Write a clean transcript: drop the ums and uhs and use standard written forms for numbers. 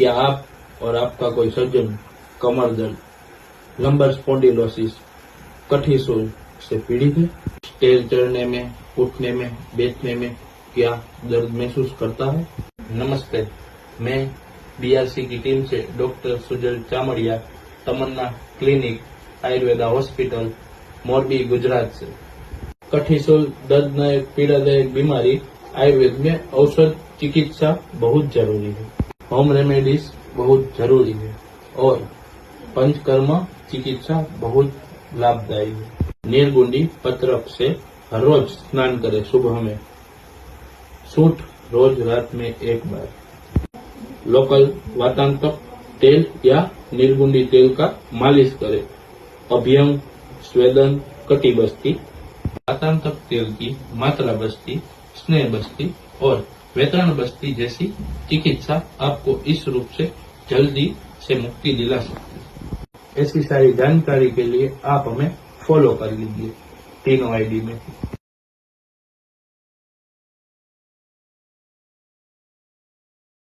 क्या आप और आपका कोई सज्जन कमर दर्द, लंबर स्पॉन्डिलोसिस, कठी सोल से पीड़ित है? स्टेज चढ़ने में, उठने में, बैठने में क्या दर्द महसूस करता है? नमस्ते, मैं बीआरसी की टीम से डॉक्टर सुजल चामड़िया, तमन्ना क्लिनिक, आयुर्वेदा हॉस्पिटल, मोरबी, गुजरात से। कठिसोल दर्दनायक पीड़ादायक बीमारी आयुर्वेद में औषध चिकित्सा बहुत जरूरी है। होम रेमेडीज बहुत जरूरी है और पंचकर्म चिकित्सा बहुत लाभदायी है। निर्गुंडी पत्रक से हर रोज स्नान करें सुबह में, सूट रोज रात में एक बार। लोकल वातांतक तेल या निर्गुंडी तेल का मालिश करें। अभ्यंग, स्वेदन, कटिबस्ती, वातांतक तेल की मात्रा बस्ती, स्नेह बस्ती और वेतरण बस्ती जैसी चिकित्सा आपको इस रूप से जल्दी से मुक्ति दिला सकती है। ऐसी सारी जानकारी के लिए आप हमें फॉलो कर लीजिए तीनों आईडी में।